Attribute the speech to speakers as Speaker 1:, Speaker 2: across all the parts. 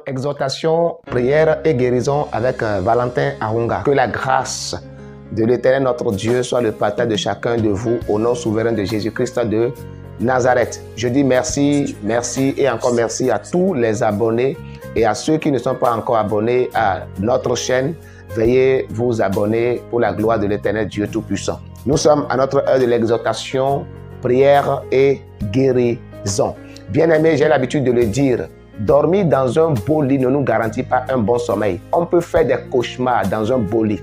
Speaker 1: exhortation, prière et guérison avec Valentin Ahunga. Que la grâce de l'Éternel notre Dieu soit le partage de chacun de vous au nom souverain de Jésus-Christ de Nazareth. Je dis merci, merci et encore merci à tous les abonnés et à ceux qui ne sont pas encore abonnés à notre chaîne. Veuillez vous abonner pour la gloire de l'Éternel Dieu Tout-Puissant. Nous sommes à notre heure de l'exhortation, prière et guérison. Bien-aimés, j'ai l'habitude de le dire, dormir dans un beau lit ne nous garantit pas un bon sommeil. On peut faire des cauchemars dans un beau lit.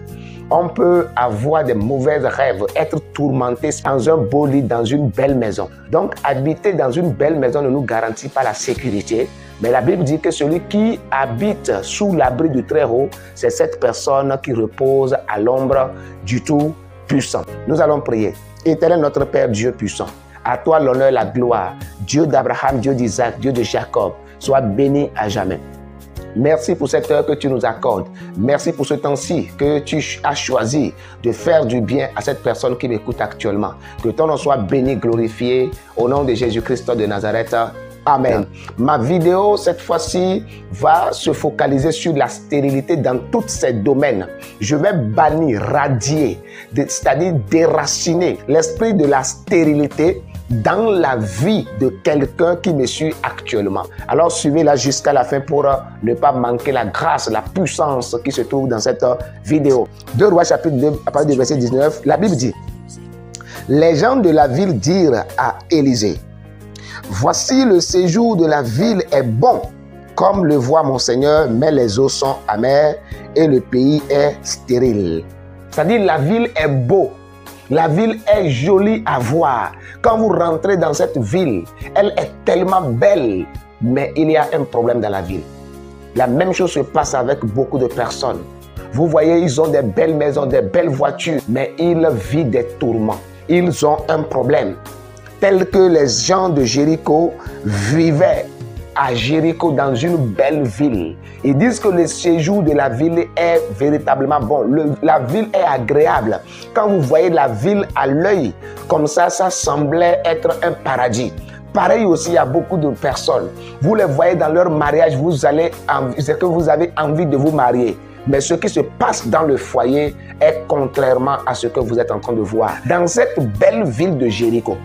Speaker 1: On peut avoir des mauvais rêves, être tourmenté dans un beau lit, dans une belle maison. Donc, habiter dans une belle maison ne nous garantit pas la sécurité. Mais la Bible dit que celui qui habite sous l'abri du Très-Haut, c'est cette personne qui repose à l'ombre du Tout-Puissant. Nous allons prier. Éternel notre Père Dieu puissant, à toi l'honneur, la gloire. Dieu d'Abraham, Dieu d'Isaac, Dieu de Jacob, sois béni à jamais. Merci pour cette heure que tu nous accordes. Merci pour ce temps-ci que tu as choisi de faire du bien à cette personne qui m'écoute actuellement. Que ton nom soit béni, glorifié au nom de Jésus-Christ de Nazareth. Amen. Ma vidéo, cette fois-ci, va se focaliser sur la stérilité dans tous ces domaines. Je vais bannir, radier, c'est-à-dire déraciner l'esprit de la stérilité dans la vie de quelqu'un qui me suit actuellement. Alors suivez-la jusqu'à la fin pour ne pas manquer la grâce, la puissance qui se trouve dans cette vidéo. 2 Rois chapitre 2, à partir du verset 19, la Bible dit: les gens de la ville dirent à Élisée: voici le séjour de la ville est bon, comme le voit mon Seigneur, mais les eaux sont amères et le pays est stérile. C'est-à-dire la ville est beau. La ville est jolie à voir. Quand vous rentrez dans cette ville, elle est tellement belle, mais il y a un problème dans la ville. La même chose se passe avec beaucoup de personnes. Vous voyez, ils ont des belles maisons, des belles voitures, mais ils vivent des tourments. Ils ont un problème. Tel que les gens de Jéricho vivaient à Jéricho dans une belle ville. Ils disent que le séjour de la ville est véritablement bon. La ville est agréable. Quand vous voyez la ville à l'œil, comme ça semblait être un paradis. Pareil aussi, il y a beaucoup de personnes. Vous les voyez dans leur mariage, c'est que vous avez envie de vous marier. Mais ce qui se passe dans le foyer est contrairement à ce que vous êtes en train de voir. Dans cette belle ville de Jéricho,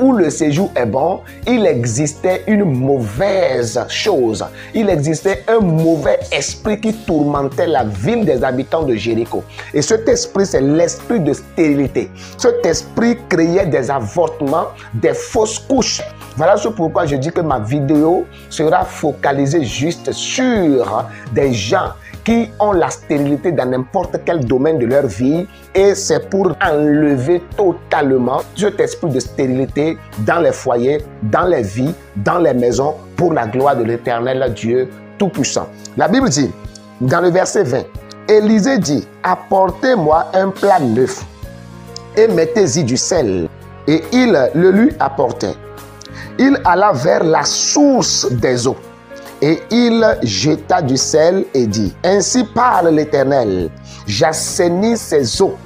Speaker 1: où le séjour est bon, il existait une mauvaise chose. Il existait un mauvais esprit qui tourmentait la ville des habitants de Jéricho. Et cet esprit, c'est l'esprit de stérilité. Cet esprit créait des avortements, des fausses couches. Voilà pourquoi je dis que ma vidéo sera focalisée juste sur des gens qui ont la stérilité dans n'importe quel domaine de leur vie, et c'est pour enlever totalement cet esprit de stérilité dans les foyers, dans les vies, dans les maisons, pour la gloire de l'Éternel Dieu Tout-Puissant. La Bible dit, dans le verset 20, Élisée dit: apportez-moi un plat neuf et mettez-y du sel. Et il le lui apportait. Il alla vers la source des eaux. Et il jeta du sel et dit: ainsi parle l'Éternel, j'assainis ces eaux.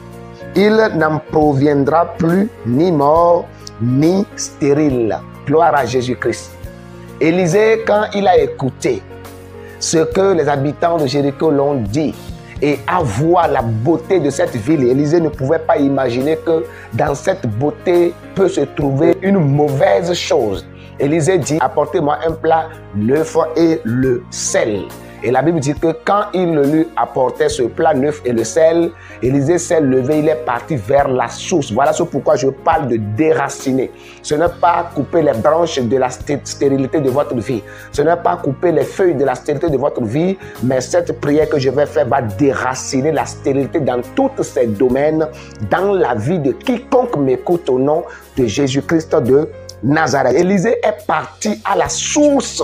Speaker 1: Il n'en proviendra plus ni mort, ni stérile. Gloire à Jésus-Christ. Élisée, quand il a écouté ce que les habitants de Jéricho l'ont dit, et à voir la beauté de cette ville, Élisée ne pouvait pas imaginer que dans cette beauté peut se trouver une mauvaise chose. Élisée dit: apportez-moi un plat neuf et le sel. Et la Bible dit que quand il lui apportait ce plat neuf et le sel, Élisée s'est levé, il est parti vers la source. Voilà pourquoi je parle de déraciner. Ce n'est pas couper les branches de la stérilité de votre vie. Ce n'est pas couper les feuilles de la stérilité de votre vie, mais cette prière que je vais faire va déraciner la stérilité dans tous ces domaines, dans la vie de quiconque m'écoute au nom de Jésus-Christ de Nazareth. Élisée est parti à la source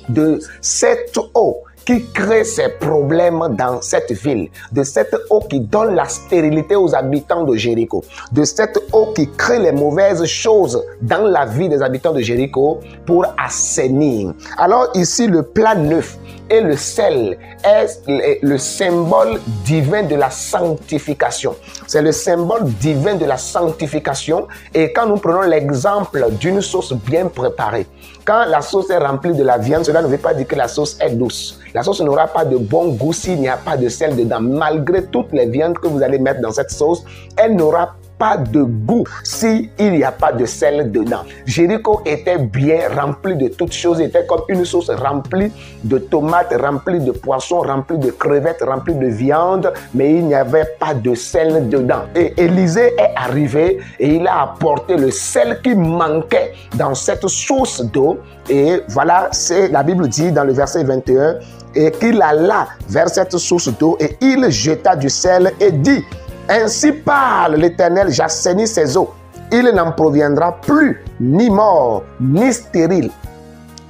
Speaker 1: de cette eau qui crée ces problèmes dans cette ville, de cette eau qui donne la stérilité aux habitants de Jéricho, de cette eau qui crée les mauvaises choses dans la vie des habitants de Jéricho pour assainir. Alors ici, le plat neuf Et le sel est le symbole divin de la sanctification. C'est le symbole divin de la sanctification. Et quand nous prenons l'exemple d'une sauce bien préparée, quand la sauce est remplie de la viande, cela ne veut pas dire que la sauce est douce. La sauce n'aura pas de bon goût s'il n'y a pas de sel dedans. Malgré toutes les viandes que vous allez mettre dans cette sauce, elle n'aura pas de goût s'il n'y a pas de sel dedans. Jéricho était bien rempli de toutes choses, était comme une sauce remplie de tomates, remplie de poissons, remplie de crevettes, remplie de viande, mais il n'y avait pas de sel dedans. Et Élisée est arrivé et il a apporté le sel qui manquait dans cette source d'eau. Et voilà, c'est la Bible dit dans le verset 21, et qu'il alla vers cette source d'eau et il jeta du sel et dit: ainsi parle l'Éternel, j'assainis ces eaux. Il n'en proviendra plus ni mort, ni stérile.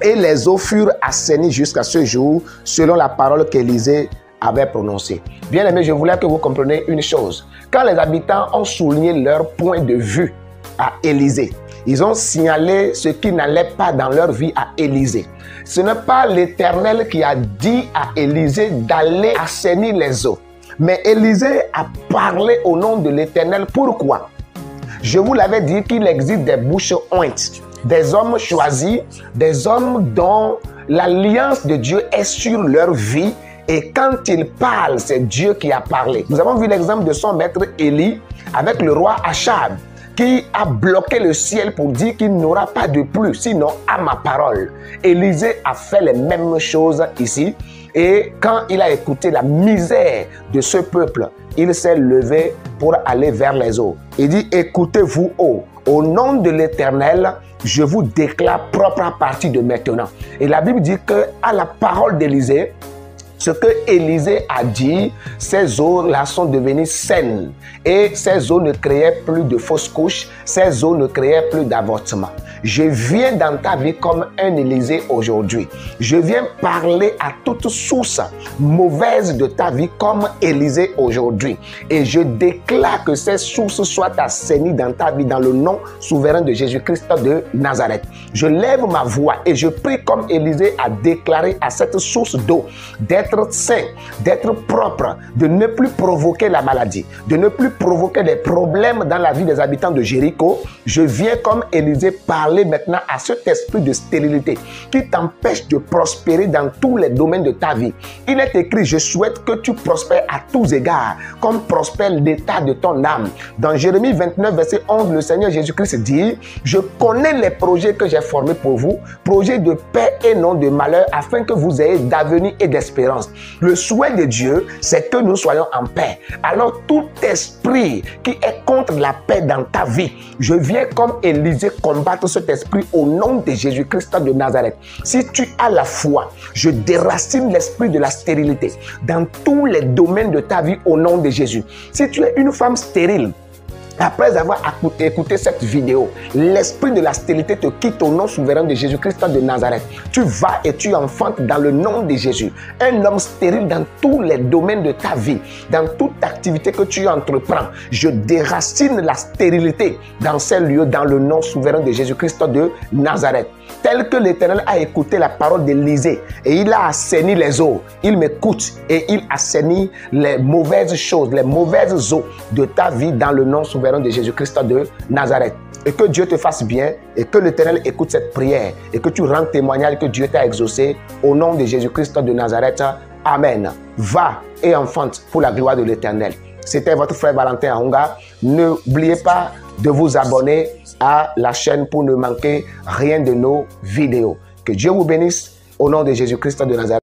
Speaker 1: Et les eaux furent assainies jusqu'à ce jour, selon la parole qu'Élisée avait prononcée. Bien aimé, je voulais que vous compreniez une chose. Quand les habitants ont souligné leur point de vue à Élisée, ils ont signalé ce qui n'allait pas dans leur vie à Élisée. Ce n'est pas l'Éternel qui a dit à Élisée d'aller assainir les eaux. Mais Élisée a parlé au nom de l'Éternel. Pourquoi? Je vous l'avais dit qu'il existe des bouches ointes, des hommes choisis, des hommes dont l'alliance de Dieu est sur leur vie. Et quand ils parlent, c'est Dieu qui a parlé. Nous avons vu l'exemple de son maître Élie avec le roi Achab, qui a bloqué le ciel pour dire qu'il n'aura pas de pluie, sinon à ma parole. Élisée a fait les mêmes choses ici. Et quand il a écouté la misère de ce peuple, il s'est levé pour aller vers les eaux. Il dit: écoutez-vous, eaux, au nom de l'Éternel, je vous déclare propre à partir de maintenant. Et la Bible dit qu'à la parole d'Élisée, ce que Élisée a dit, ces eaux-là sont devenues saines. Et ces eaux ne créaient plus de fausses couches, ces eaux ne créaient plus d'avortement. Je viens dans ta vie comme un Élisée aujourd'hui. Je viens parler à toute source mauvaise de ta vie comme Élisée aujourd'hui. Et je déclare que ces sources soient assainies dans ta vie dans le nom souverain de Jésus-Christ de Nazareth. Je lève ma voix et je prie comme Élisée a déclaré à cette source d'eau d'être sain, d'être propre, de ne plus provoquer la maladie, de ne plus provoquer des problèmes dans la vie des habitants de Jéricho. Je viens comme Élisée parler maintenant à cet esprit de stérilité qui t'empêche de prospérer dans tous les domaines de ta vie. Il est écrit: je souhaite que tu prospères à tous égards, comme prospère l'état de ton âme. Dans Jérémie 29, verset 11, le Seigneur Jésus-Christ dit: je connais les projets que j'ai formés pour vous, projets de paix et non de malheur, afin que vous ayez d'avenir et d'espérance. Le souhait de Dieu, c'est que nous soyons en paix. Alors tout esprit qui est contre la paix dans ta vie, je viens comme Élisée combattre cet esprit au nom de Jésus-Christ de Nazareth. Si tu as la foi, je déracine l'esprit de la stérilité dans tous les domaines de ta vie au nom de Jésus. Si tu es une femme stérile, après avoir écouté cette vidéo, l'esprit de la stérilité te quitte au nom souverain de Jésus-Christ de Nazareth. Tu vas et tu enfantes dans le nom de Jésus. Un homme stérile dans tous les domaines de ta vie, dans toute activité que tu entreprends. Je déracine la stérilité dans ces lieux dans le nom souverain de Jésus-Christ de Nazareth. Tel que l'Éternel a écouté la parole d'Élisée et il a assaini les eaux, il m'écoute et il assainit les mauvaises choses, les mauvaises eaux de ta vie dans le nom souverain de Jésus-Christ de Nazareth. Et que Dieu te fasse bien et que l'Éternel écoute cette prière et que tu rendes témoignage que Dieu t'a exaucé au nom de Jésus-Christ de Nazareth. Amen. Va et enfante pour la gloire de l'Éternel. C'était votre frère Valentin Ahunga. N'oubliez pas de vous abonner à la chaîne pour ne manquer rien de nos vidéos. Que Dieu vous bénisse au nom de Jésus-Christ de Nazareth.